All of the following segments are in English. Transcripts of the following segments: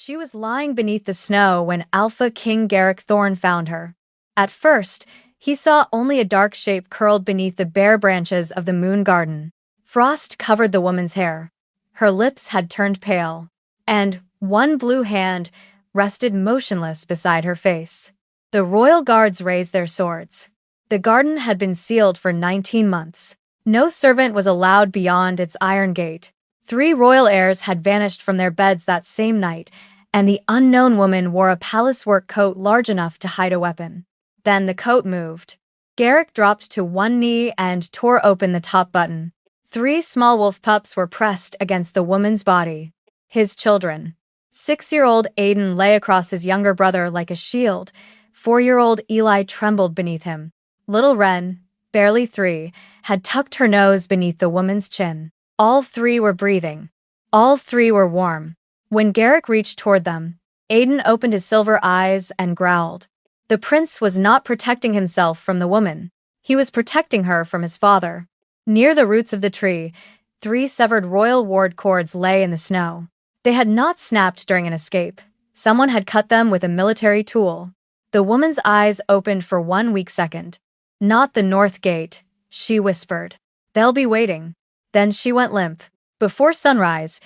She was lying beneath the snow when Alpha King Garrick Thorne found her. At first, he saw only a dark shape curled beneath the bare branches of the moon garden. Frost covered the woman's hair. Her lips had turned pale, and one blue hand rested motionless beside her face. The royal guards raised their swords. The garden had been sealed for 19 months. No servant was allowed beyond its iron gate. 3 royal heirs had vanished from their beds that same night, and the unknown woman wore a palace work coat large enough to hide a weapon. Then the coat moved. Garrick dropped to one knee and tore open the top button. 3 small wolf pups were pressed against the woman's body. His children. 6-year-old Aiden lay across his younger brother like a shield. 4-year-old Eli trembled beneath him. Little Wren, barely 3, had tucked her nose beneath the woman's chin. All 3 were breathing. All 3 were warm. When Garrick reached toward them, Aiden opened his silver eyes and growled. The prince was not protecting himself from the woman. He was protecting her from his father. Near the roots of the tree, 3 severed royal ward cords lay in the snow. They had not snapped during an escape. Someone had cut them with a military tool. The woman's eyes opened for 1 weak second. "Not the north gate," she whispered. "They'll be waiting." Then she went limp. Before sunrise,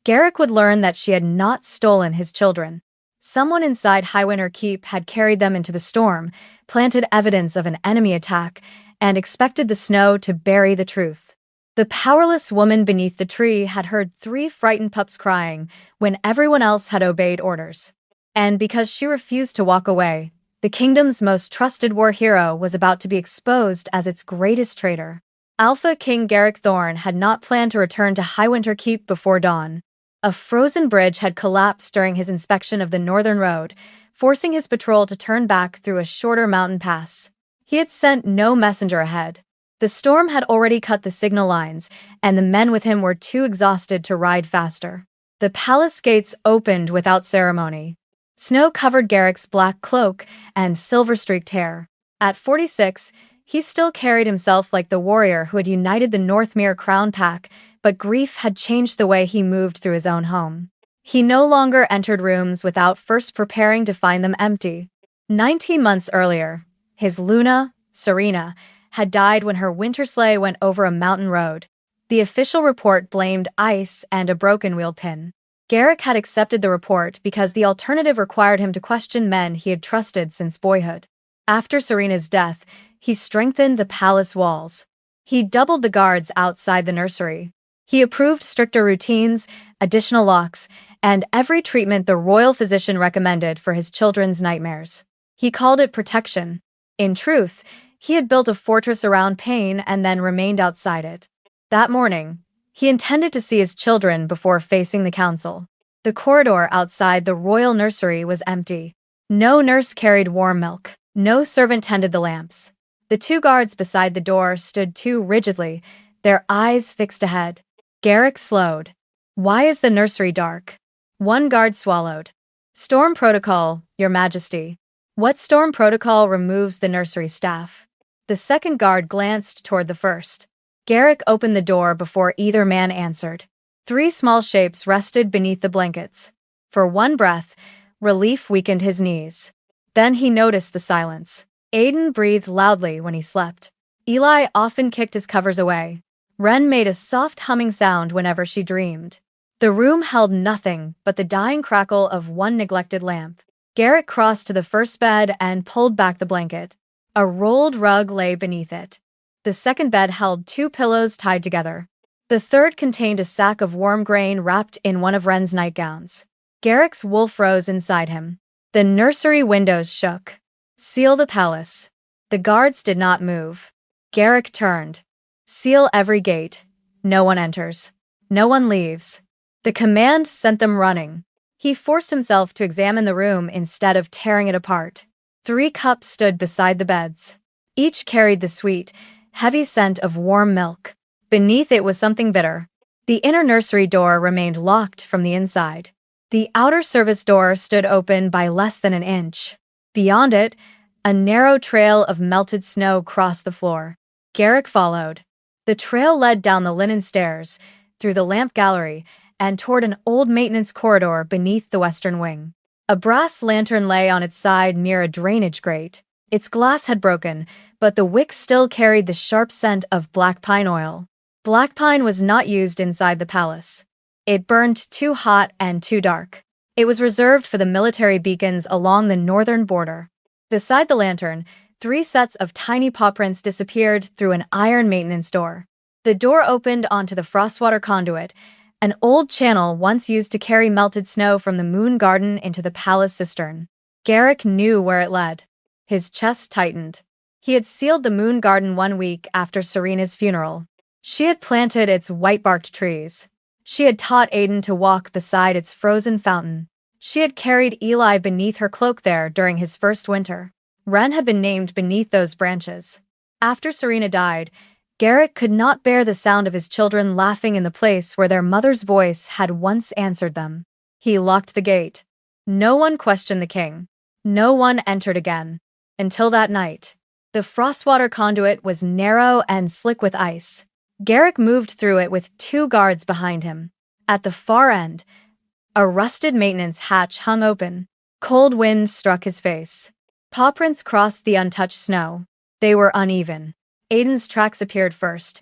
Garrick would learn that she had not stolen his children. Someone inside Highwinter Keep had carried them into the storm, planted evidence of an enemy attack, and expected the snow to bury the truth. The powerless woman beneath the tree had heard 3 frightened pups crying when everyone else had obeyed orders. And because she refused to walk away, the kingdom's most trusted war hero was about to be exposed as its greatest traitor. Alpha King Garrick Thorne had not planned to return to Highwinter Keep before dawn. A frozen bridge had collapsed during his inspection of the northern road, forcing his patrol to turn back through a shorter mountain pass. He had sent no messenger ahead. The storm had already cut the signal lines, and the men with him were too exhausted to ride faster. The palace gates opened without ceremony. Snow covered Garrick's black cloak and silver-streaked hair. At 46, he still carried himself like the warrior who had united the Northmere Crown Pack, but grief had changed the way he moved through his own home. He no longer entered rooms without first preparing to find them empty. 19 months earlier, his Luna, Serena, had died when her winter sleigh went over a mountain road. The official report blamed ice and a broken wheel pin. Garrick had accepted the report because the alternative required him to question men he had trusted since boyhood. After Serena's death, he strengthened the palace walls. He doubled the guards outside the nursery. He approved stricter routines, additional locks, and every treatment the royal physician recommended for his children's nightmares. He called it protection. In truth, he had built a fortress around pain and then remained outside it. That morning, he intended to see his children before facing the council. The corridor outside the royal nursery was empty. No nurse carried warm milk. No servant tended the lamps. The 2 guards beside the door stood too rigidly, their eyes fixed ahead. Garrick slowed. "Why is the nursery dark?" One guard swallowed. "Storm protocol, Your Majesty." "What storm protocol removes the nursery staff?" The second guard glanced toward the first. Garrick opened the door before either man answered. 3 small shapes rested beneath the blankets. For one breath, relief weakened his knees. Then he noticed the silence. Aiden breathed loudly when he slept. Eli often kicked his covers away. Wren made a soft humming sound whenever she dreamed. The room held nothing but the dying crackle of one neglected lamp. Garrick crossed to the first bed and pulled back the blanket. A rolled rug lay beneath it. The second bed held 2 pillows tied together. The third contained a sack of warm grain wrapped in one of Wren's nightgowns. Garrick's wolf rose inside him. The nursery windows shook. "Seal the palace." The guards did not move. Garrick turned. "Seal every gate. No one enters. No one leaves." The command sent them running. He forced himself to examine the room instead of tearing it apart. 3 cups stood beside the beds. Each carried the sweet, heavy scent of warm milk. Beneath it was something bitter. The inner nursery door remained locked from the inside. The outer service door stood open by less than an inch. Beyond it, a narrow trail of melted snow crossed the floor. Garrick followed. The trail led down the linen stairs, through the lamp gallery, and toward an old maintenance corridor beneath the western wing. A brass lantern lay on its side near a drainage grate. Its glass had broken, but the wick still carried the sharp scent of black pine oil. Black pine was not used inside the palace. It burned too hot and too dark. It was reserved for the military beacons along the northern border. Beside the lantern, 3 sets of tiny paw prints disappeared through an iron maintenance door. The door opened onto the frostwater conduit, an old channel once used to carry melted snow from the moon garden into the palace cistern. Garrick knew where it led. His chest tightened. He had sealed the moon garden 1 week after Serena's funeral. She had planted its white-barked trees. She had taught Aiden to walk beside its frozen fountain. She had carried Eli beneath her cloak there during his first winter. Wren had been named beneath those branches. After Serena died, Garrick could not bear the sound of his children laughing in the place where their mother's voice had once answered them. He locked the gate. No one questioned the king. No one entered again. Until that night. The frostwater conduit was narrow and slick with ice. Garrick moved through it with 2 guards behind him. At the far end, a rusted maintenance hatch hung open. Cold wind struck his face. Paw prints crossed the untouched snow. They were uneven. Aiden's tracks appeared first,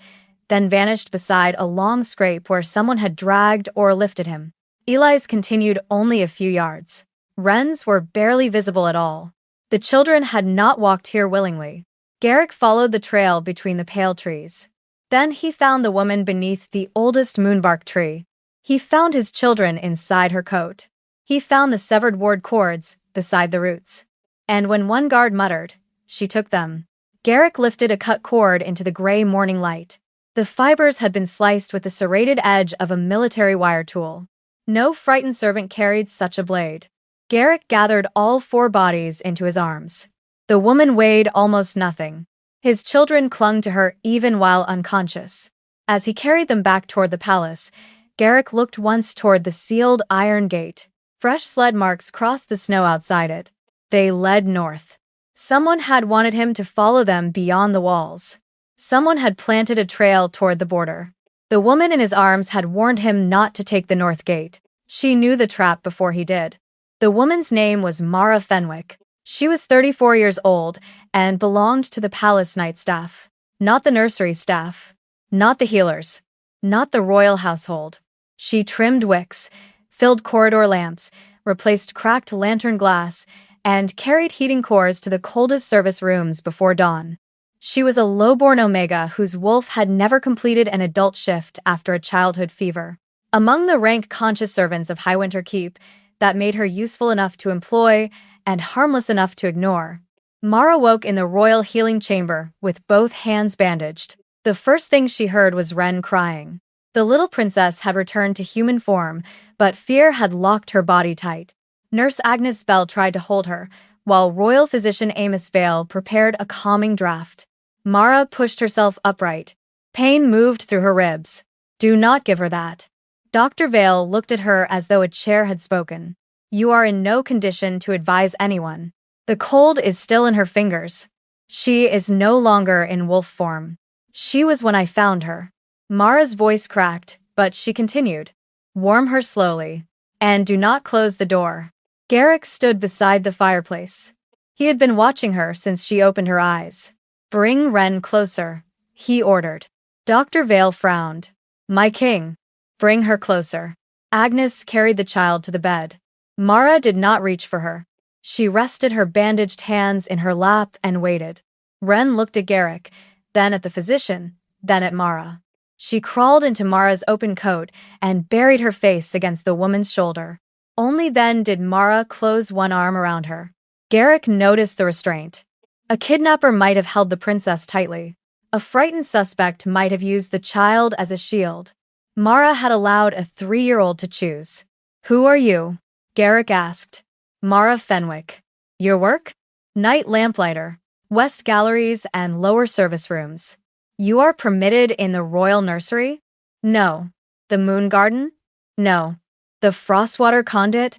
then vanished beside a long scrape where someone had dragged or lifted him. Eli's continued only a few yards. Wren's were barely visible at all. The children had not walked here willingly. Garrick followed the trail between the pale trees. Then he found the woman beneath the oldest moonbark tree. He found his children inside her coat. He found the severed ward cords beside the roots. And when one guard muttered, "She took them," Garrick lifted a cut cord into the gray morning light. The fibers had been sliced with the serrated edge of a military wire tool. No frightened servant carried such a blade. Garrick gathered all 4 bodies into his arms. The woman weighed almost nothing. His children clung to her even while unconscious. As he carried them back toward the palace, Garrick looked once toward the sealed iron gate. Fresh sled marks crossed the snow outside it. They led north. Someone had wanted him to follow them beyond the walls. Someone had planted a trail toward the border. The woman in his arms had warned him not to take the north gate. She knew the trap before he did. The woman's name was Mara Fenwick. She was 34 years old and belonged to the palace night staff. Not the nursery staff. Not the healers. Not the royal household. She trimmed wicks, filled corridor lamps, replaced cracked lantern glass, and carried heating cores to the coldest service rooms before dawn. She was a low-born Omega whose wolf had never completed an adult shift after a childhood fever. Among the rank-conscious servants of Highwinter Keep that made her useful enough to employ and harmless enough to ignore, Mara woke in the royal healing chamber with both hands bandaged. The first thing she heard was Wren crying. The little princess had returned to human form, but fear had locked her body tight. Nurse Agnes Bell tried to hold her, while royal physician Amos Vale prepared a calming draught. Mara pushed herself upright. Pain moved through her ribs. "Do not give her that." Dr. Vale looked at her as though a chair had spoken. "You are in no condition to advise anyone. The cold is still in her fingers. She is no longer in wolf form. She was when I found her." Mara's voice cracked, but she continued. "Warm her slowly. And do not close the door." Garrick stood beside the fireplace. He had been watching her since she opened her eyes. "Bring Wren closer," he ordered. Dr. Vale frowned. "My king." "Bring her closer." Agnes carried the child to the bed. Mara did not reach for her. She rested her bandaged hands in her lap and waited. Wren looked at Garrick, then at the physician, then at Mara. She crawled into Mara's open coat and buried her face against the woman's shoulder. Only then did Mara close one arm around her. Garrick noticed the restraint. A kidnapper might have held the princess tightly. A frightened suspect might have used the child as a shield. Mara had allowed a 3-year-old to choose. "Who are you?" Garrick asked. "Mara Fenwick." "Your work?" "Night lamplighter, west galleries and lower service rooms." "You are permitted in the royal nursery?" "No." "The moon garden?" "No." "The frostwater conduit?"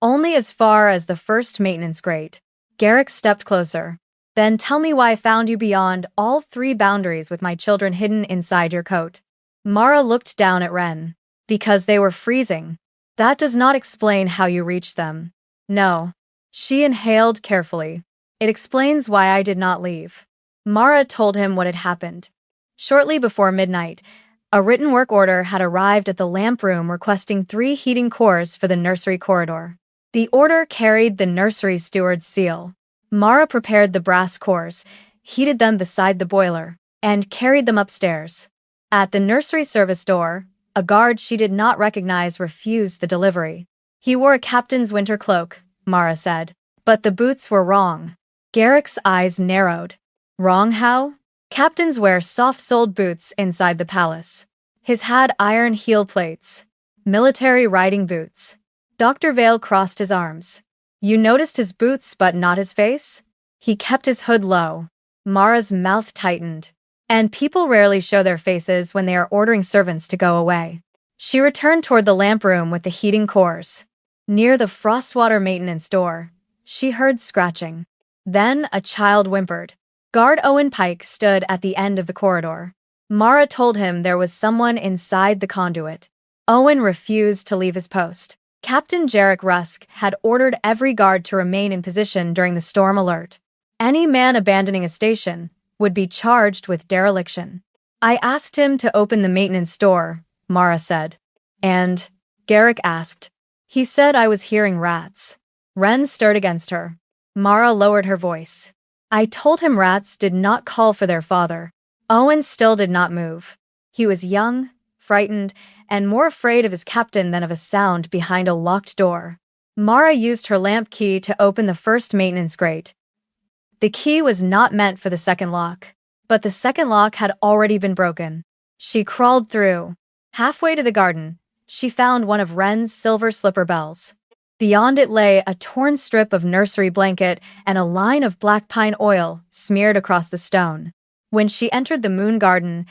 "Only as far as the first maintenance grate." Garrick stepped closer. "Then tell me why I found you beyond all 3 boundaries with my children hidden inside your coat." Mara looked down at Wren. Because they were freezing. That does not explain how you reached them. No. She inhaled carefully. It explains why I did not leave. Mara told him what had happened. Shortly before midnight, a written work order had arrived at the lamp room requesting 3 heating cores for the nursery corridor. The order carried the nursery steward's seal. Mara prepared the brass cores, heated them beside the boiler, and carried them upstairs. At the nursery service door, a guard she did not recognize refused the delivery. He wore a captain's winter cloak, Mara said. But the boots were wrong. Garrick's eyes narrowed. Wrong how? Captains wear soft-soled boots inside the palace. His had iron heel plates. Military riding boots. Dr. Vale crossed his arms. You noticed his boots but not his face? He kept his hood low. Mara's mouth tightened. And people rarely show their faces when they are ordering servants to go away. She returned toward the lamp room with the heating cores. Near the frostwater maintenance door, she heard scratching. Then a child whimpered. Guard Owen Pike stood at the end of the corridor. Mara told him there was someone inside the conduit. Owen refused to leave his post. Captain Jarek Rusk had ordered every guard to remain in position during the storm alert. Any man abandoning a station would be charged with dereliction. I asked him to open the maintenance door, Mara said. And? Garrick asked. He said I was hearing rats. Wren stirred against her. Mara lowered her voice. I told him rats did not call for their father. Owen still did not move. He was young, frightened, and more afraid of his captain than of a sound behind a locked door. Mara used her lamp key to open the first maintenance grate. The key was not meant for the second lock, but the second lock had already been broken. She crawled through. Halfway to the garden, she found one of Wren's silver slipper bells. Beyond it lay a torn strip of nursery blanket and a line of black pine oil smeared across the stone. When she entered the moon garden,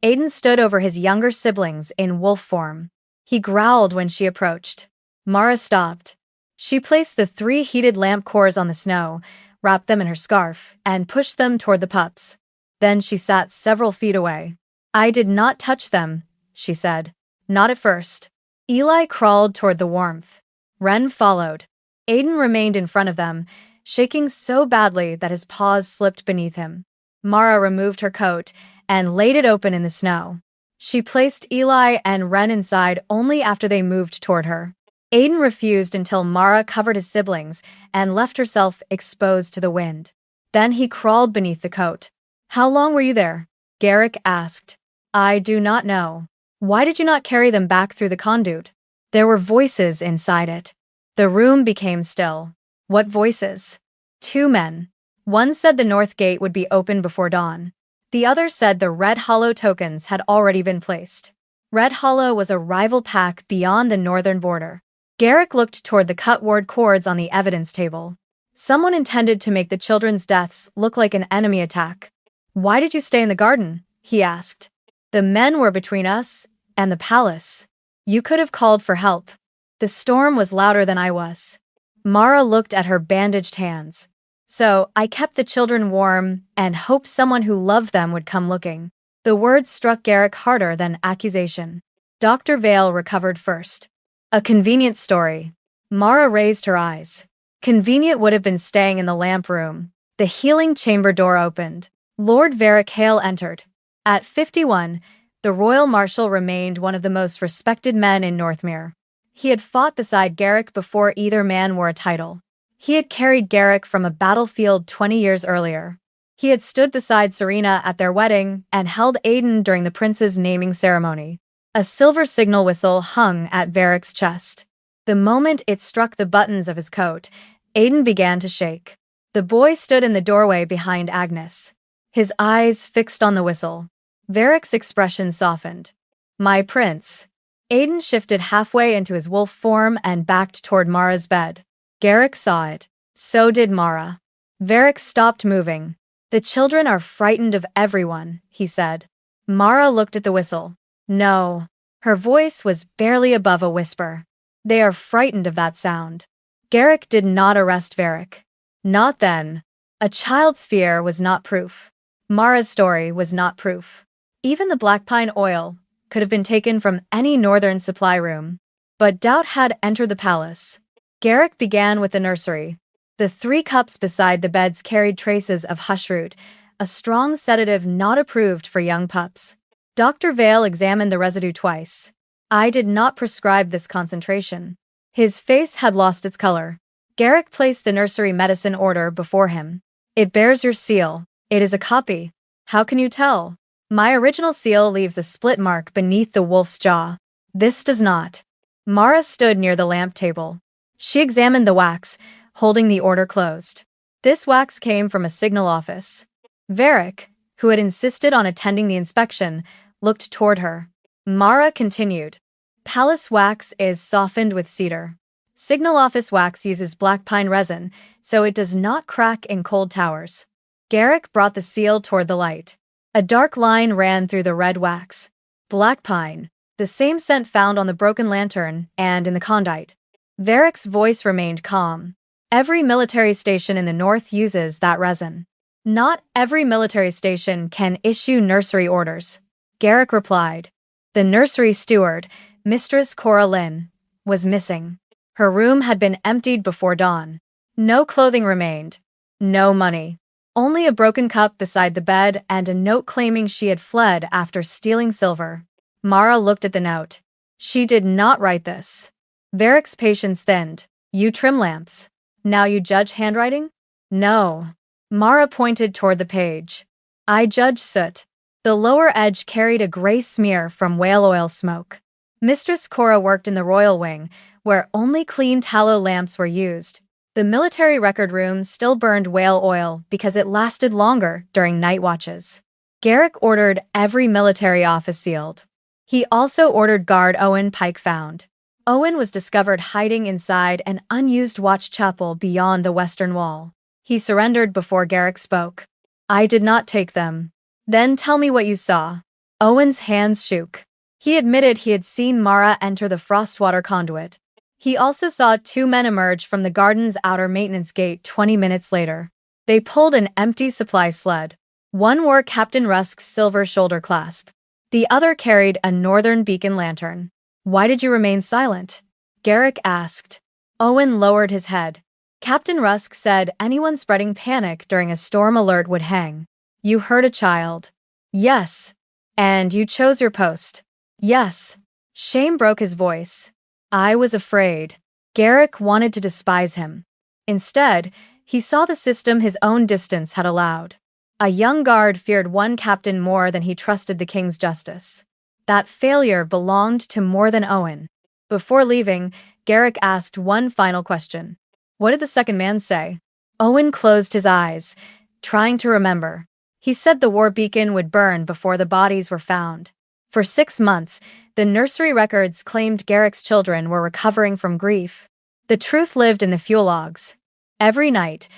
Aiden stood over his younger siblings in wolf form. He growled when she approached. Mara stopped. She placed the 3 heated lamp cores on the snow, wrapped them in her scarf, and pushed them toward the pups. Then she sat several feet away. I did not touch them, she said. Not at first. Eli crawled toward the warmth. Wren followed. Aiden remained in front of them, shaking so badly that his paws slipped beneath him. Mara removed her coat and laid it open in the snow. She placed Eli and Wren inside only after they moved toward her. Aiden refused until Mara covered his siblings and left herself exposed to the wind. Then he crawled beneath the coat. How long were you there? Garrick asked. I do not know. Why did you not carry them back through the conduit? There were voices inside it. The room became still. What voices? 2 men. One said the north gate would be open before dawn. The other said the Red Hollow tokens had already been placed. Red Hollow was a rival pack beyond the northern border. Garrick looked toward the cut-ward cords on the evidence table. Someone intended to make the children's deaths look like an enemy attack. Why did you stay in the garden? He asked. The men were between us and the palace. You could have called for help. The storm was louder than I was. Mara looked at her bandaged hands. So I kept the children warm and hoped someone who loved them would come looking. The words struck Garrick harder than accusation. Dr. Vale recovered first. A convenient story. Mara raised her eyes. Convenient would have been staying in the lamp room. The healing chamber door opened. Lord Varric Hale entered. At 51, the Royal Marshal remained one of the most respected men in Northmere. He had fought beside Garrick before either man wore a title. He had carried Garrick from a battlefield 20 years earlier. He had stood beside Serena at their wedding and held Aiden during the prince's naming ceremony. A silver signal whistle hung at Varric's chest. The moment it struck the buttons of his coat, Aiden began to shake. The boy stood in the doorway behind Agnes, his eyes fixed on the whistle. Varric's expression softened. My prince. Aiden shifted halfway into his wolf form and backed toward Mara's bed. Garrick saw it. So did Mara. Varric stopped moving. The children are frightened of everyone, he said. Mara looked at the whistle. No. Her voice was barely above a whisper. They are frightened of that sound. Garrick did not arrest Varric. Not then. A child's fear was not proof. Mara's story was not proof. Even the black pine oil, could have been taken from any northern supply room. But doubt had entered the palace. Garrick began with the nursery. The 3 cups beside the beds carried traces of hushroot, a strong sedative not approved for young pups. Dr. Vale examined the residue twice. I did not prescribe this concentration. His face had lost its color. Garrick placed the nursery medicine order before him. It bears your seal. It is a copy. How can you tell? My original seal leaves a split mark beneath the wolf's jaw. This does not. Mara stood near the lamp table. She examined the wax, holding the order closed. This wax came from a signal office. Varick, who had insisted on attending the inspection, looked toward her. Mara continued. Palace wax is softened with cedar. Signal office wax uses black pine resin, so it does not crack in cold towers. Garrick brought the seal toward the light. A dark line ran through the red wax. Black pine, the same scent found on the broken lantern and in the conduit. Varick's voice remained calm. Every military station in the north uses that resin. Not every military station can issue nursery orders. Garrick replied. The nursery steward, Mistress Cora Lynn, was missing. Her room had been emptied before dawn. No clothing remained. No money. Only a broken cup beside the bed and a note claiming she had fled after stealing silver. Mara looked at the note. She did not write this. Varick's patience thinned. You trim lamps. Now you judge handwriting? No. Mara pointed toward the page. I judge soot. The lower edge carried a gray smear from whale oil smoke. Mistress Cora worked in the royal wing, where only clean tallow lamps were used. The military record room still burned whale oil because it lasted longer during night watches. Garrick ordered every military office sealed. He also ordered guard Owen Pike found. Owen was discovered hiding inside an unused watch chapel beyond the western wall. He surrendered before Garrick spoke. I did not take them. Then tell me what you saw. Owen's hands shook. He admitted he had seen Mara enter the frostwater conduit. He also saw 2 men emerge from the garden's outer maintenance gate 20 minutes later. They pulled an empty supply sled. One wore Captain Rusk's silver shoulder clasp. The other carried a northern beacon lantern. Why did you remain silent? Garrick asked. Owen lowered his head. Captain Rusk said anyone spreading panic during a storm alert would hang. You hurt a child. Yes. And you chose your post. Yes. Shame broke his voice. I was afraid. Garrick wanted to despise him. Instead, he saw the system his own distance had allowed. A young guard feared one captain more than he trusted the king's justice. That failure belonged to more than Owen. Before leaving, Garrick asked one final question. What did the second man say? Owen closed his eyes, trying to remember. He said the war beacon would burn before the bodies were found. For 6 months, the nursery records claimed Garrick's children were recovering from grief. The truth lived in the fuel logs. Every night,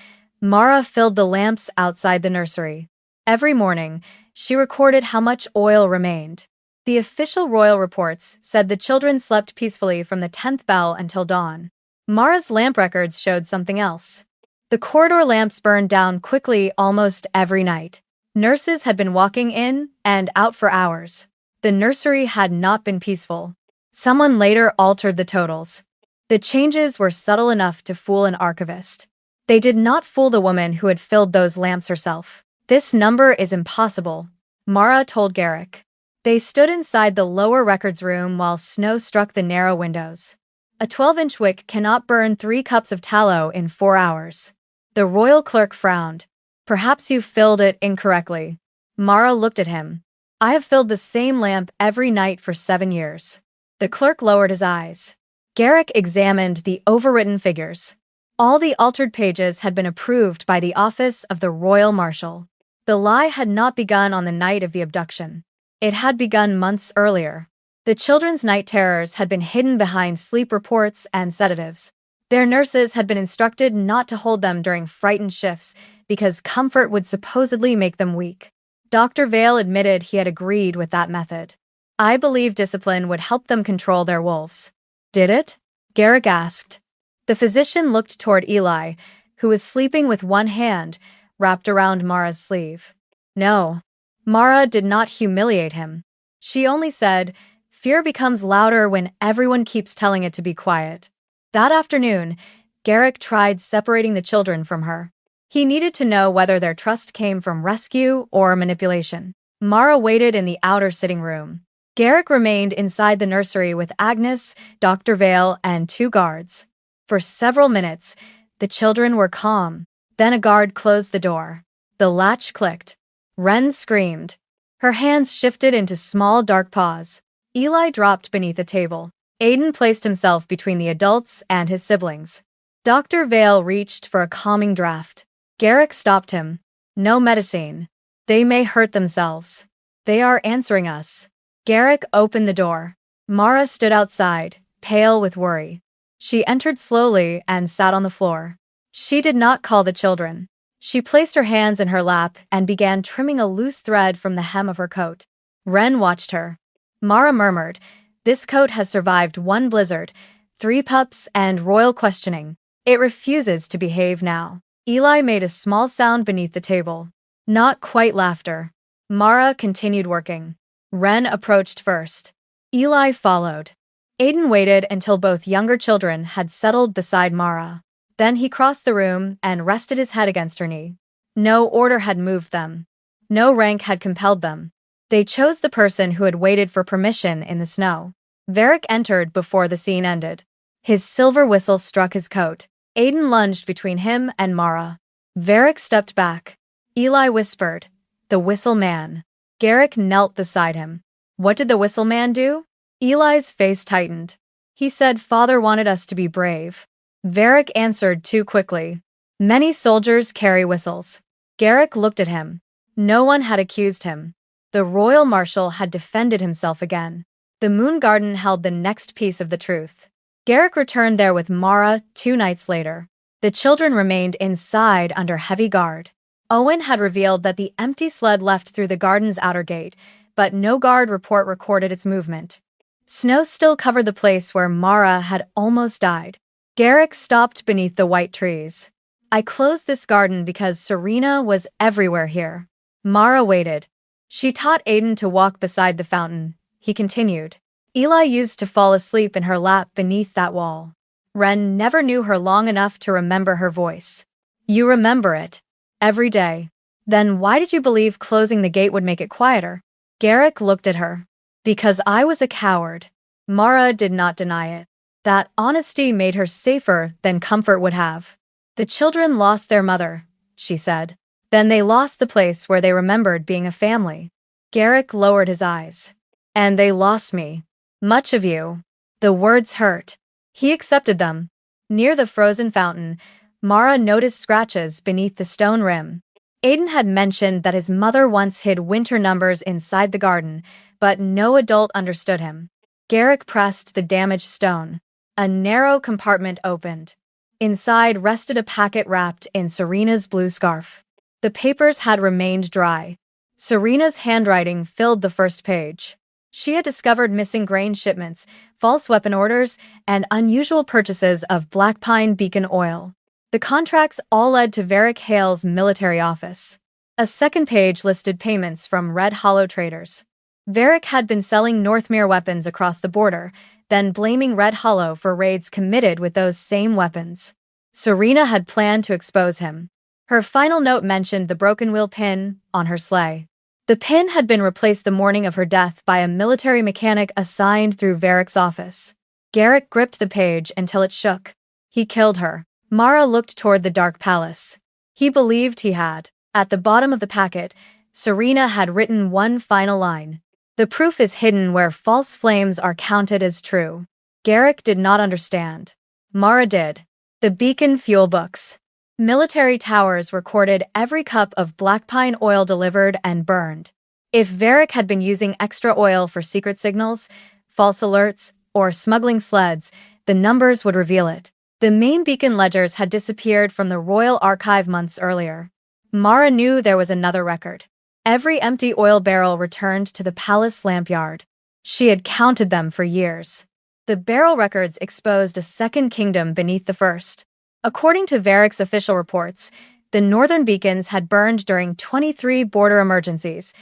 Mara filled the lamps outside the nursery. Every morning, she recorded how much oil remained. The official royal reports said the children slept peacefully from the 10th bell until dawn. Mara's lamp records showed something else. The corridor lamps burned down quickly almost every night. Nurses had been walking in and out for hours. The nursery had not been peaceful. Someone later altered the totals. The changes were subtle enough to fool an archivist. They did not fool the woman who had filled those lamps herself. This number is impossible, Mara told Garrick. They stood inside the lower records room while snow struck the narrow windows. A 12-inch wick cannot burn 3 cups of tallow in 4 hours. The royal clerk frowned. Perhaps you filled it incorrectly. Mara looked at him. I have filled the same lamp every night for 7 years. The clerk lowered his eyes. Garrick examined the overwritten figures. All the altered pages had been approved by the office of the royal marshal. The lie had not begun on the night of the abduction. It had begun months earlier. The children's night terrors had been hidden behind sleep reports and sedatives. Their nurses had been instructed not to hold them during frightened shifts because comfort would supposedly make them weak. Dr. Vale admitted he had agreed with that method. I believe discipline would help them control their wolves. Did it? Garrick asked. The physician looked toward Eli, who was sleeping with one hand wrapped around Mara's sleeve. No. Mara did not humiliate him. She only said, "Fear becomes louder when everyone keeps telling it to be quiet." That afternoon, Garrick tried separating the children from her. He needed to know whether their trust came from rescue or manipulation. Mara waited in the outer sitting room. Garrick remained inside the nursery with Agnes, Dr. Vale, and 2 guards. For several minutes, the children were calm. Then a guard closed the door. The latch clicked. Wren screamed. Her hands shifted into small dark paws. Eli dropped beneath a table. Aiden placed himself between the adults and his siblings. Dr. Vale reached for a calming draft. Garrick stopped him. "No medicine. They may hurt themselves. They are answering us." Garrick opened the door. Mara stood outside, pale with worry. She entered slowly and sat on the floor. She did not call the children. She placed her hands in her lap and began trimming a loose thread from the hem of her coat. Wren watched her. Mara murmured, "This coat has survived 1 blizzard, 3 pups, and royal questioning. It refuses to behave now." Eli made a small sound beneath the table. Not quite laughter. Mara continued working. Wren approached first. Eli followed. Aiden waited until both younger children had settled beside Mara. Then he crossed the room and rested his head against her knee. No order had moved them. No rank had compelled them. They chose the person who had waited for permission in the snow. Varric entered before the scene ended. His silver whistle struck his coat. Aiden lunged between him and Mara. Varric stepped back. Eli whispered, "The whistle man." Garrick knelt beside him. "What did the whistle man do?" Eli's face tightened. "He said Father wanted us to be brave." Varric answered too quickly. "Many soldiers carry whistles." Garrick looked at him. No one had accused him. The royal marshal had defended himself again. The moon garden held the next piece of the truth. Garrick returned there with Mara 2 nights later. The children remained inside under heavy guard. Owen had revealed that the empty sled left through the garden's outer gate, but no guard report recorded its movement. Snow still covered the place where Mara had almost died. Garrick stopped beneath the white trees. "I closed this garden because Serena was everywhere here." Mara waited. She taught Aiden to walk beside the fountain. He continued. "Eli used to fall asleep in her lap beneath that wall. Wren never knew her long enough to remember her voice. You remember it. Every day. Then why did you believe closing the gate would make it quieter?" Garrick looked at her. "Because I was a coward." Mara did not deny it. That honesty made her safer than comfort would have. "The children lost their mother," she said. "Then they lost the place where they remembered being a family." Garrick lowered his eyes. "And they lost me. Much of you." The words hurt. He accepted them. Near the frozen fountain, Mara noticed scratches beneath the stone rim. Aiden had mentioned that his mother once hid winter numbers inside the garden, but no adult understood him. Garrick pressed the damaged stone. A narrow compartment opened. Inside rested a packet wrapped in Serena's blue scarf. The papers had remained dry. Serena's handwriting filled the first page. She had discovered missing grain shipments, false weapon orders, and unusual purchases of black pine beacon oil. The contracts all led to Varric Hale's military office. A second page listed payments from Red Hollow traders. Varric had been selling Northmere weapons across the border, then blaming Red Hollow for raids committed with those same weapons. Serena had planned to expose him. Her final note mentioned the broken wheel pin on her sleigh. The pin had been replaced the morning of her death by a military mechanic assigned through Varric's office. Garrick gripped the page until it shook. He killed her. Mara looked toward the dark palace. He believed he had. At the bottom of the packet, Serena had written one final line. "The proof is hidden where false flames are counted as true." Garrick did not understand. Mara did. The beacon fuel books. Military towers recorded every cup of black pine oil delivered and burned. If Varric had been using extra oil for secret signals, false alerts, or smuggling sleds, the numbers would reveal it. The main beacon ledgers had disappeared from the Royal Archive months earlier. Mara knew there was another record. Every empty oil barrel returned to the palace lampyard. She had counted them for years. The barrel records exposed a second kingdom beneath the first. According to Varric's official reports, the northern beacons had burned during 23 border emergencies.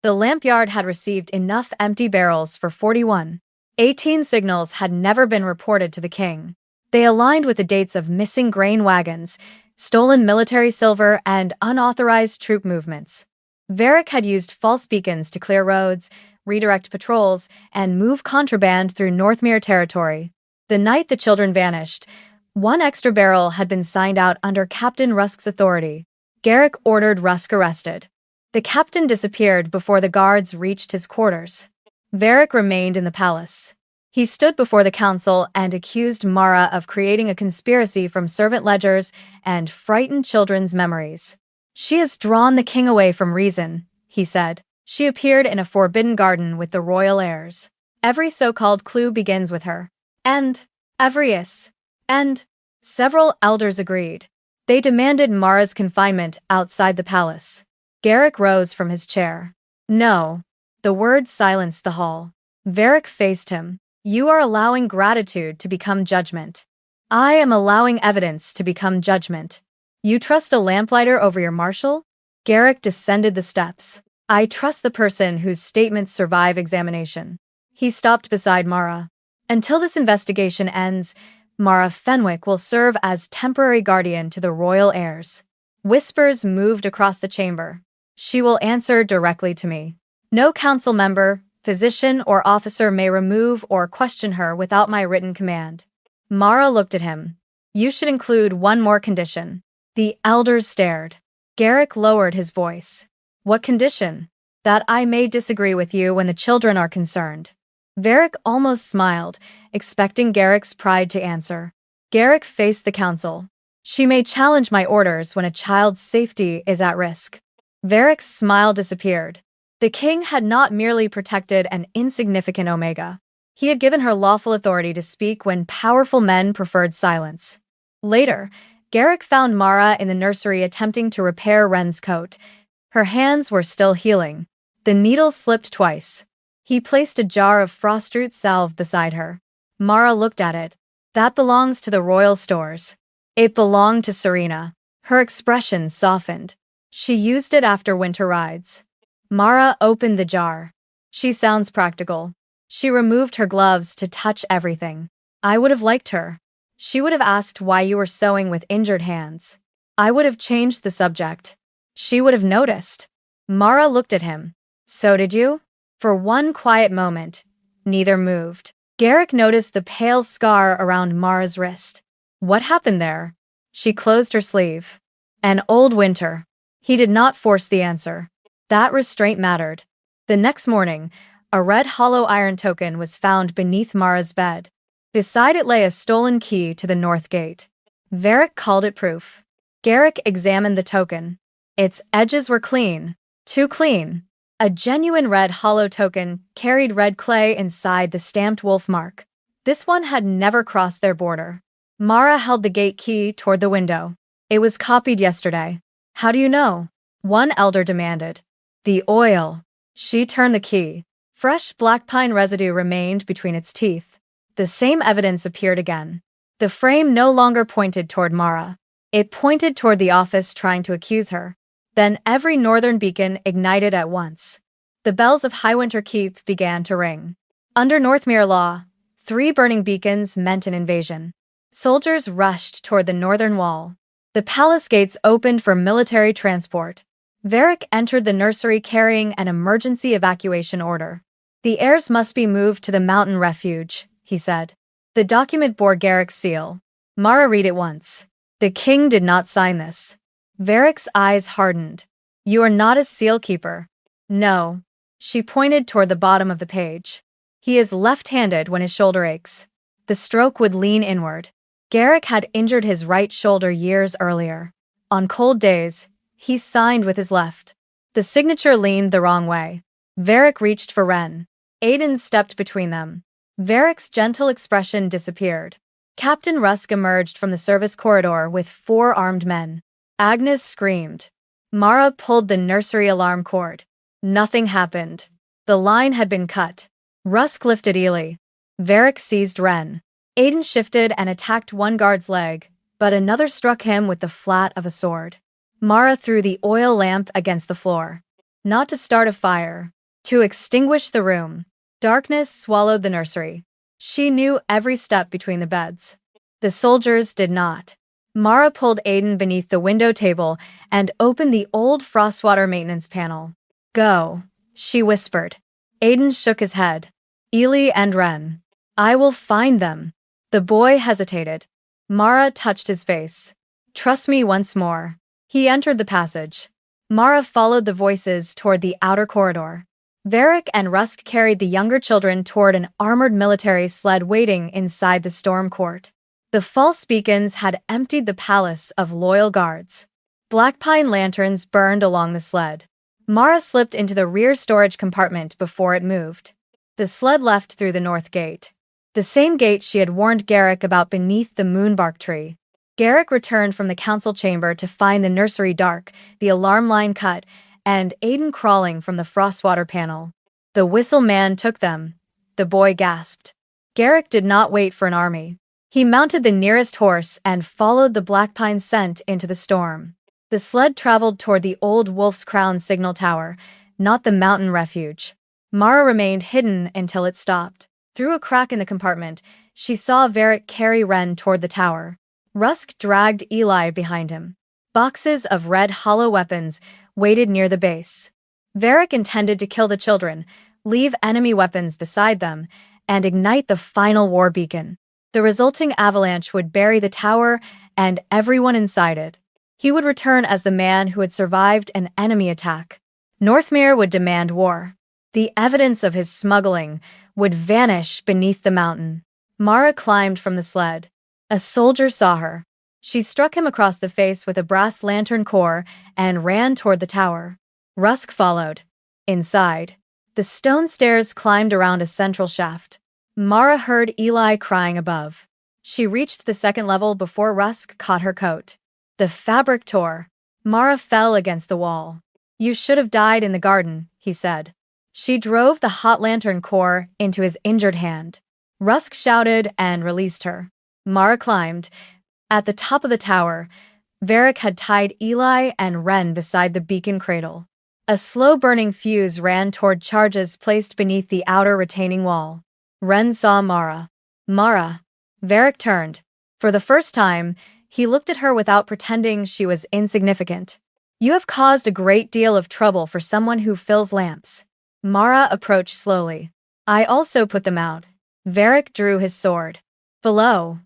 The lamp yard had received enough empty barrels for 41. 18 signals had never been reported to the king. They aligned with the dates of missing grain wagons, stolen military silver, and unauthorized troop movements. Varric had used false beacons to clear roads, redirect patrols, and move contraband through Northmere territory. The night the children vanished, one extra barrel had been signed out under Captain Rusk's authority. Garrick ordered Rusk arrested. The captain disappeared before the guards reached his quarters. Varric remained in the palace. He stood before the council and accused Mara of creating a conspiracy from servant ledgers and frightened children's memories. She has drawn the king away from reason, he said. She appeared in a forbidden garden with the royal heirs. Every so-called clue begins with her. And Evrius. And several elders agreed. They demanded Mara's confinement outside the palace. Garrick rose from his chair. No. The word silenced the hall. Varric faced him. You are allowing gratitude to become judgment. I am allowing evidence to become judgment. You trust a lamplighter over your marshal? Garrick descended the steps. I trust the person whose statements survive examination. He stopped beside Mara. Until this investigation ends, Mara Fenwick will serve as temporary guardian to the royal heirs. Whispers moved across the chamber. She will answer directly to me. No council member, physician, or officer may remove or question her without my written command. Mara looked at him. You should include one more condition. The elders stared. Garrick lowered his voice. What condition? That I may disagree with you when the children are concerned. Varric almost smiled, expecting Garrick's pride to answer. Garrick faced the council. She may challenge my orders when a child's safety is at risk. Varric's smile disappeared. The king had not merely protected an insignificant Omega. He had given her lawful authority to speak when powerful men preferred silence. Later, Garrick found Mara in the nursery attempting to repair Wren's coat. Her hands were still healing. The needle slipped twice. He placed a jar of frostroot salve beside her. Mara looked at it. That belongs to the royal stores. It belonged to Serena. Her expression softened. She used it after winter rides. Mara opened the jar. She sounds practical. She removed her gloves to touch everything. I would have liked her. She would have asked why you were sewing with injured hands. I would have changed the subject. She would have noticed. Mara looked at him. So did you? For one quiet moment, neither moved. Garrick noticed the pale scar around Mara's wrist. What happened there? She closed her sleeve. An old winter. He did not force the answer. That restraint mattered. The next morning, a red hollow iron token was found beneath Mara's bed. Beside it lay a stolen key to the north gate. Varric called it proof. Garrick examined the token. Its edges were clean. Too clean. A genuine red hollow token carried red clay inside the stamped wolf mark. This one had never crossed their border. Mara held the gate key toward the window. It was copied yesterday. How do you know? One elder demanded. The oil. She turned the key. Fresh black pine residue remained between its teeth. The same evidence appeared again. The frame no longer pointed toward Mara. It pointed toward the office trying to accuse her. Then every northern beacon ignited at once. The bells of Highwinter Keep began to ring. Under Northmere law, 3 burning beacons meant an invasion. Soldiers rushed toward the northern wall. The palace gates opened for military transport. Varric entered the nursery carrying an emergency evacuation order. The heirs must be moved to the mountain refuge, he said. The document bore Garrick's seal. Mara read it once. The king did not sign this. Varric's eyes hardened. You are not a seal keeper. No. She pointed toward the bottom of the page. He is left-handed when his shoulder aches. The stroke would lean inward. Garrick had injured his right shoulder years earlier. On cold days, he signed with his left. The signature leaned the wrong way. Varric reached for Wren. Aidan stepped between them. Varric's gentle expression disappeared. Captain Rusk emerged from the service corridor with 4 armed men. Agnes screamed. Mara pulled the nursery alarm cord. Nothing happened. The line had been cut. Rusk lifted Ely. Varric seized Wren. Aidan shifted and attacked one guard's leg, but another struck him with the flat of a sword. Mara threw the oil lamp against the floor. Not to start a fire, to extinguish the room. Darkness swallowed the nursery. She knew every step between the beds. The soldiers did not. Mara pulled Aiden beneath the window table and opened the old frostwater maintenance panel. Go, she whispered. Aiden shook his head. Ely and Ren. I will find them. The boy hesitated. Mara touched his face. Trust me once more. He entered the passage. Mara followed the voices toward the outer corridor. Varric and Rusk carried the younger children toward an armored military sled waiting inside the storm court. The false beacons had emptied the palace of loyal guards. Black pine lanterns burned along the sled. Mara slipped into the rear storage compartment before it moved. The sled left through the north gate. The same gate she had warned Garrick about beneath the moonbark tree. Garrick returned from the council chamber to find the nursery dark, the alarm line cut, and Aiden crawling from the frostwater panel. The whistle man took them. The boy gasped. Garrick did not wait for an army. He mounted the nearest horse and followed the black pine scent into the storm. The sled traveled toward the old Wolf's Crown signal tower, not the mountain refuge. Mara remained hidden until it stopped. Through a crack in the compartment, she saw Varric carry Ren toward the tower. Rusk dragged Ely behind him. Boxes of red hollow weapons waited near the base. Varric intended to kill the children, leave enemy weapons beside them, and ignite the final war beacon. The resulting avalanche would bury the tower and everyone inside it. He would return as the man who had survived an enemy attack. Northmere would demand war. The evidence of his smuggling would vanish beneath the mountain. Mara climbed from the sled. A soldier saw her. She struck him across the face with a brass lantern core and ran toward the tower. Rusk followed. Inside, the stone stairs climbed around a central shaft. Mara heard Ely crying above. She reached the second level before Rusk caught her coat. The fabric tore. Mara fell against the wall. You should have died in the garden, he said. She drove the hot lantern core into his injured hand. Rusk shouted and released her. Mara climbed. At the top of the tower, Varric had tied Ely and Ren beside the beacon cradle. A slow-burning fuse ran toward charges placed beneath the outer retaining wall. Ren saw Mara. Mara. Varric turned. For the first time, he looked at her without pretending she was insignificant. You have caused a great deal of trouble for someone who fills lamps. Mara approached slowly. I also put them out. Varric drew his sword. Below,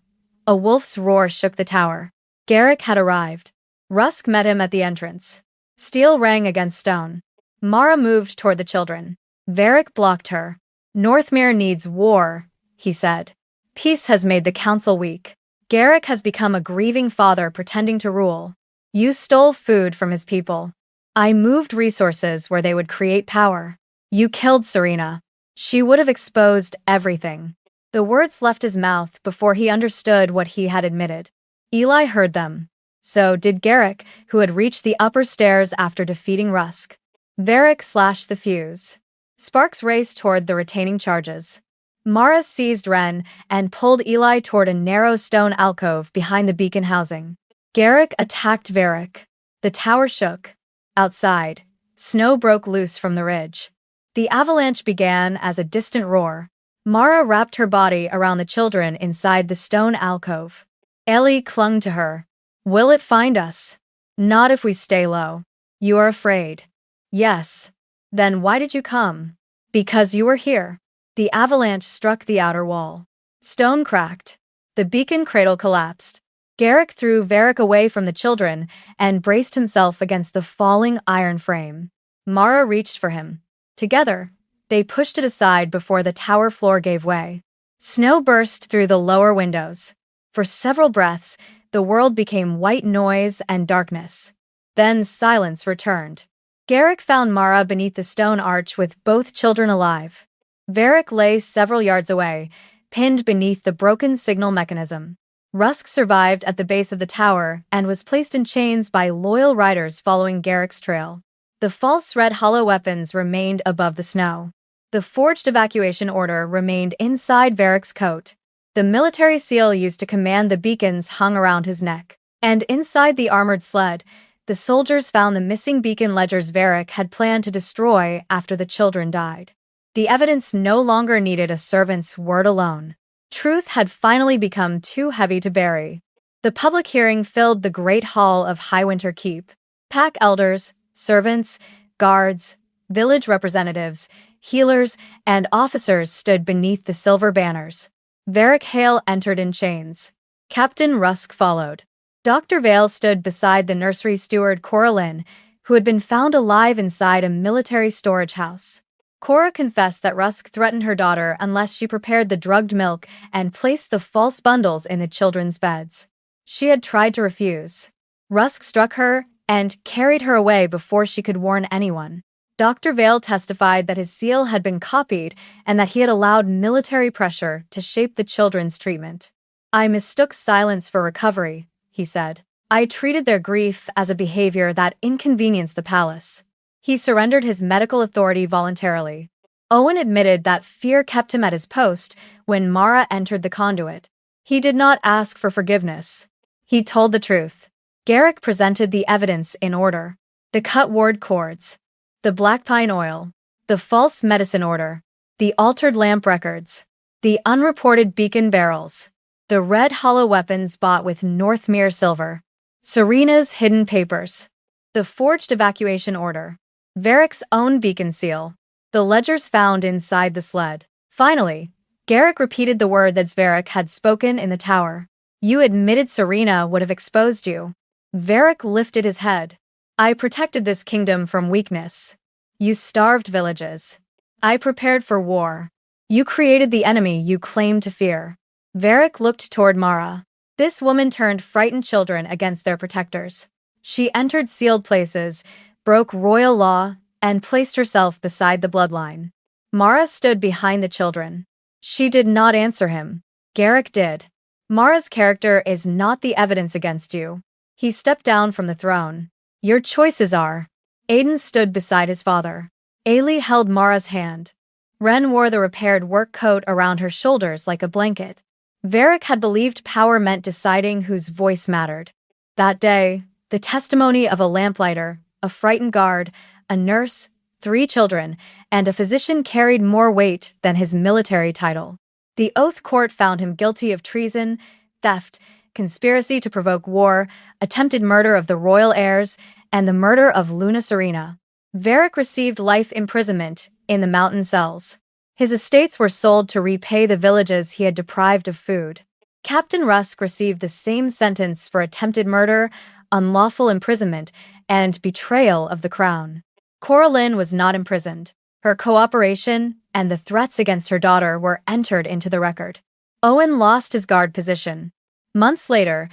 a wolf's roar shook the tower. Garrick had arrived. Rusk met him at the entrance. Steel rang against stone. Mara moved toward the children. Varric blocked her. Northmere needs war, he said. Peace has made the council weak. Garrick has become a grieving father pretending to rule. You stole food from his people. I moved resources where they would create power. You killed Serena. She would have exposed everything. The words left his mouth before he understood what he had admitted. Ely heard them. So did Garrick, who had reached the upper stairs after defeating Rusk. Varric slashed the fuse. Sparks raced toward the retaining charges. Mara seized Ren and pulled Ely toward a narrow stone alcove behind the beacon housing. Garrick attacked Varric. The tower shook. Outside, snow broke loose from the ridge. The avalanche began as a distant roar. Mara wrapped her body around the children inside the stone alcove. Ellie clung to her. Will it find us? Not if we stay low. You are afraid. Yes. Then why did you come? Because you were here. The avalanche struck the outer wall. Stone cracked. The beacon cradle collapsed. Garrick threw Varric away from the children and braced himself against the falling iron frame. Mara reached for him. Together, they pushed it aside before the tower floor gave way. Snow burst through the lower windows. For several breaths, the world became white noise and darkness. Then silence returned. Garrick found Mara beneath the stone arch with both children alive. Varric lay several yards away, pinned beneath the broken signal mechanism. Rusk survived at the base of the tower and was placed in chains by loyal riders following Garrick's trail. The false red hollow weapons remained above the snow. The forged evacuation order remained inside Varric's coat. The military seal used to command the beacons hung around his neck. And inside the armored sled, the soldiers found the missing beacon ledgers Varric had planned to destroy after the children died. The evidence no longer needed a servant's word alone. Truth had finally become too heavy to bury. The public hearing filled the great hall of Highwinter Keep. Pack elders, servants, guards, village representatives, healers, and officers stood beneath the silver banners. Varric Hale entered in chains. Captain Rusk followed. Dr. Vale stood beside the nursery steward Cora Lynn, who had been found alive inside a military storage house. Cora confessed that Rusk threatened her daughter unless she prepared the drugged milk and placed the false bundles in the children's beds. She had tried to refuse. Rusk struck her and carried her away before she could warn anyone. Dr. Vale testified that his seal had been copied and that he had allowed military pressure to shape the children's treatment. "I mistook silence for recovery," he said. "I treated their grief as a behavior that inconvenienced the palace." He surrendered his medical authority voluntarily. Owen admitted that fear kept him at his post when Mara entered the conduit. He did not ask for forgiveness. He told the truth. Garrick presented the evidence in order. The cut ward cords, the black pine oil, the false medicine order, the altered lamp records, the unreported beacon barrels, the red hollow weapons bought with Northmere silver, Serena's hidden papers, the forged evacuation order, Varric's own beacon seal, the ledgers found inside the sled. Finally, Garrick repeated the word that Varric had spoken in the tower. "You admitted Serena would have exposed you." Varric lifted his head. "I protected this kingdom from weakness. You starved villages. I prepared for war. You created the enemy you claimed to fear." Varric looked toward Mara. This woman turned frightened children against their protectors. She entered sealed places, broke royal law, and placed herself beside the bloodline. Mara stood behind the children. She did not answer him. Garrick did. "Mara's character is not the evidence against you." He stepped down from the throne. "Your choices are." Aiden stood beside his father. Ailey held Mara's hand. Ren wore the repaired work coat around her shoulders like a blanket. Varric had believed power meant deciding whose voice mattered. That day, the testimony of a lamplighter, a frightened guard, a nurse, 3 children, and a physician carried more weight than his military title. The oath court found him guilty of treason, theft, conspiracy to provoke war, attempted murder of the royal heirs, and the murder of Luna Serena. Varric received life imprisonment in the mountain cells. His estates were sold to repay the villages he had deprived of food. Captain Rusk received the same sentence for attempted murder, unlawful imprisonment, and betrayal of the crown. Cora Lynn was not imprisoned. Her cooperation and the threats against her daughter were entered into the record. Owen lost his guard position. Months later,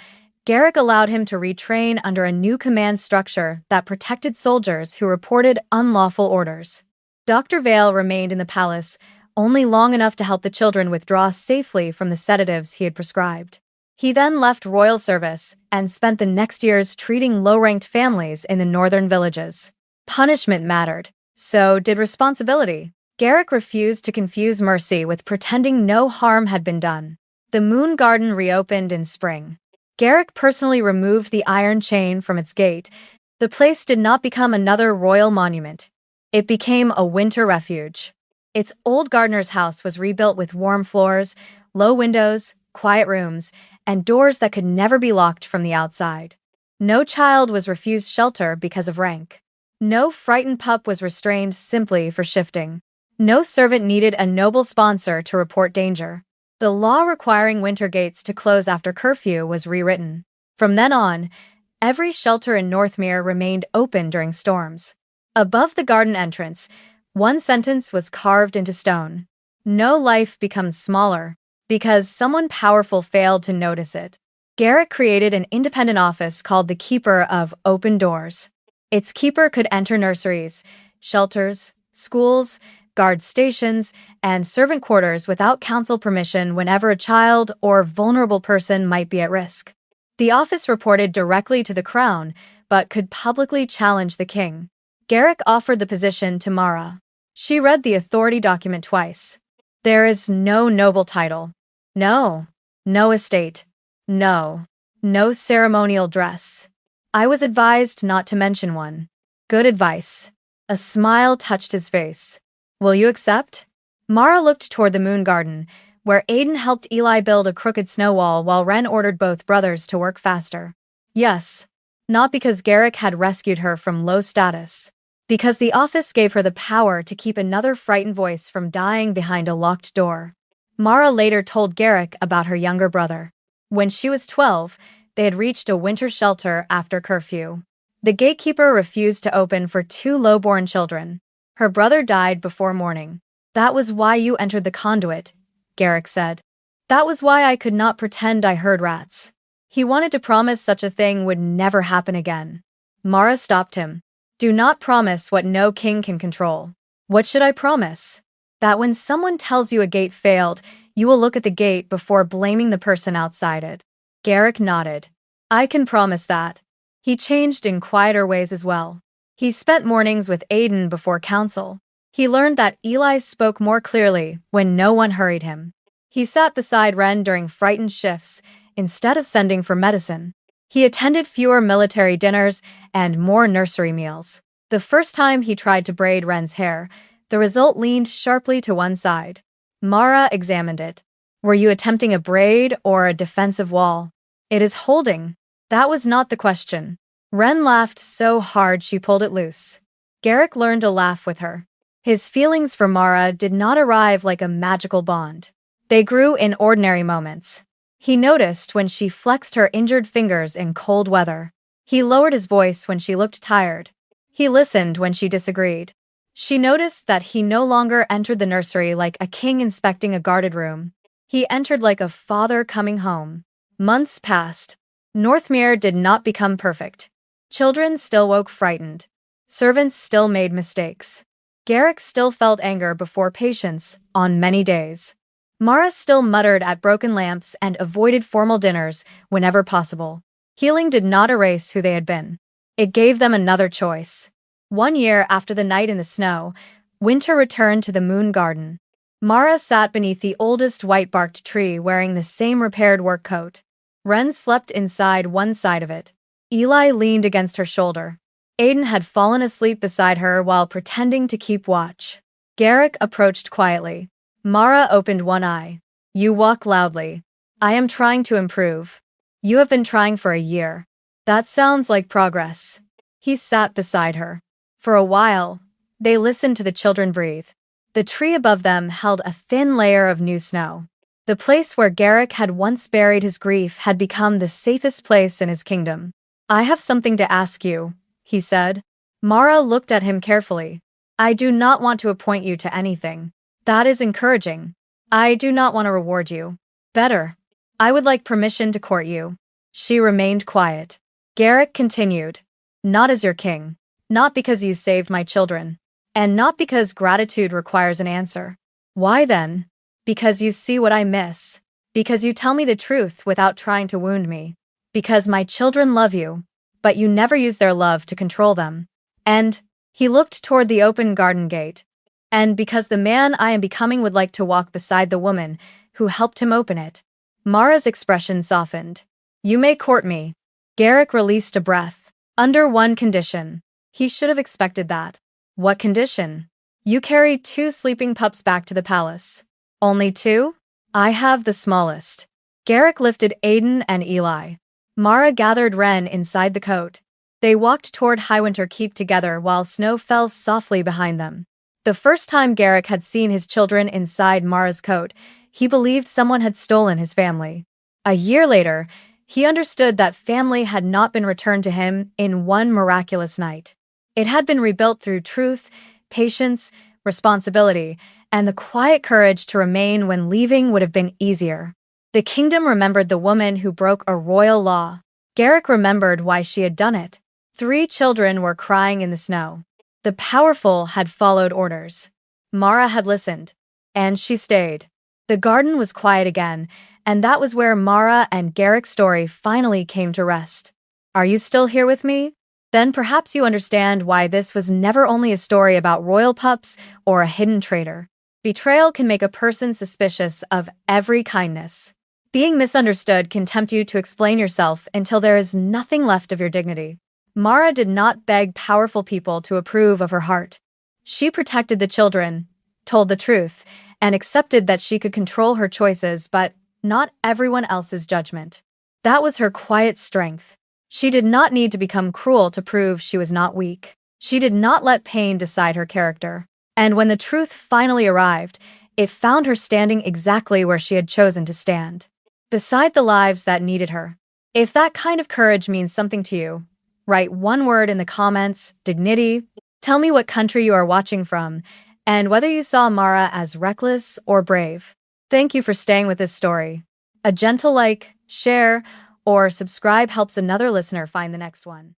Garrick allowed him to retrain under a new command structure that protected soldiers who reported unlawful orders. Dr. Vale remained in the palace only long enough to help the children withdraw safely from the sedatives he had prescribed. He then left royal service and spent the next years treating low-ranked families in the northern villages. Punishment mattered. So did responsibility. Garrick refused to confuse mercy with pretending no harm had been done. The Moon Garden reopened in spring. Garrick personally removed the iron chain from its gate. The place did not become another royal monument. It became a winter refuge. Its old gardener's house was rebuilt with warm floors, low windows, quiet rooms, and doors that could never be locked from the outside. No child was refused shelter because of rank. No frightened pup was restrained simply for shifting. No servant needed a noble sponsor to report danger. The law requiring winter gates to close after curfew was rewritten. From then on, every shelter in Northmere remained open during storms. Above the garden entrance, one sentence was carved into stone. No life becomes smaller because someone powerful failed to notice it. Garrick created an independent office called the Keeper of Open Doors. Its keeper could enter nurseries, shelters, schools, guard stations, and servant quarters without council permission whenever a child or vulnerable person might be at risk. The office reported directly to the crown, but could publicly challenge the king. Garrick offered the position to Mara. She read the authority document twice. There is no noble title. No estate. No ceremonial dress. I was advised not to mention one. Good advice. A smile touched his face. Will you accept? Mara looked toward the moon garden, where Aiden helped Eli build a crooked snow wall while Ren ordered both brothers to work faster. Yes. Not because Garrick had rescued her from low status. Because the office gave her the power to keep another frightened voice from dying behind a locked door. Mara later told Garrick about her younger brother. When she was 12, they had reached a winter shelter after curfew. The gatekeeper refused to open for two lowborn children. Her brother died before morning. That was why you entered the conduit, Garrick said. That was why I could not pretend I heard rats. He wanted to promise such a thing would never happen again. Mara stopped him. Do not promise what no king can control. What should I promise? That when someone tells you a gate failed, you will look at the gate before blaming the person outside it. Garrick nodded. I can promise that. He changed in quieter ways as well. He spent mornings with Aiden before council. He learned that Eli spoke more clearly when no one hurried him. He sat beside Ren during frightened shifts instead of sending for medicine. He attended fewer military dinners and more nursery meals. The first time he tried to braid Ren's hair, the result leaned sharply to one side. Mara examined it. Were you attempting a braid or a defensive wall? It is holding. That was not the question. Ren laughed so hard she pulled it loose. Garrick learned to laugh with her. His feelings for Mara did not arrive like a magical bond. They grew in ordinary moments. He noticed when she flexed her injured fingers in cold weather. He lowered his voice when she looked tired. He listened when she disagreed. She noticed that he no longer entered the nursery like a king inspecting a guarded room. He entered like a father coming home. Months passed. Northmere did not become perfect. Children still woke frightened. Servants still made mistakes. Garrick still felt anger before patience on many days. Mara still muttered at broken lamps and avoided formal dinners whenever possible. Healing did not erase who they had been. It gave them another choice. 1 year after the night in the snow, winter returned to the moon garden. Mara sat beneath the oldest white-barked tree wearing the same repaired work coat. Ren slept inside one side of it. Eli leaned against her shoulder. Aiden had fallen asleep beside her while pretending to keep watch. Garrick approached quietly. Mara opened one eye. You walk loudly. I am trying to improve. You have been trying for a year. That sounds like progress. He sat beside her. For a while, they listened to the children breathe. The tree above them held a thin layer of new snow. The place where Garrick had once buried his grief had become the safest place in his kingdom. I have something to ask you, he said. Mara looked at him carefully. I do not want to appoint you to anything. That is encouraging. I do not want to reward you. Better. I would like permission to court you. She remained quiet. Garrick continued. Not as your king. Not because you saved my children. And not because gratitude requires an answer. Why then? Because you see what I miss. Because you tell me the truth without trying to wound me. Because my children love you, but you never use their love to control them. And, he looked toward the open garden gate. And because the man I am becoming would like to walk beside the woman who helped him open it. Mara's expression softened. You may court me. Garrick released a breath. Under one condition. He should have expected that. What condition? You carry 2 sleeping pups back to the palace. Only 2? I have the smallest. Garrick lifted Aiden and Eli. Mara gathered Ren inside the coat. They walked toward Highwinter Keep together while snow fell softly behind them. The first time Garrick had seen his children inside Mara's coat, he believed someone had stolen his family. A year later, he understood that family had not been returned to him in one miraculous night. It had been rebuilt through truth, patience, responsibility, and the quiet courage to remain when leaving would have been easier. The kingdom remembered the woman who broke a royal law. Garrick remembered why she had done it. 3 children were crying in the snow. The powerful had followed orders. Mara had listened. And she stayed. The garden was quiet again, and that was where Mara and Garrick's story finally came to rest. Are you still here with me? Then perhaps you understand why this was never only a story about royal pups or a hidden traitor. Betrayal can make a person suspicious of every kindness. Being misunderstood can tempt you to explain yourself until there is nothing left of your dignity. Mara did not beg powerful people to approve of her heart. She protected the children, told the truth, and accepted that she could control her choices but not everyone else's judgment. That was her quiet strength. She did not need to become cruel to prove she was not weak. She did not let pain decide her character. And when the truth finally arrived, it found her standing exactly where she had chosen to stand, beside the lives that needed her. If that kind of courage means something to you, write one word in the comments: dignity. Tell me what country you are watching from, and whether you saw Mara as reckless or brave. Thank you for staying with this story. A gentle like, share, or subscribe helps another listener find the next one.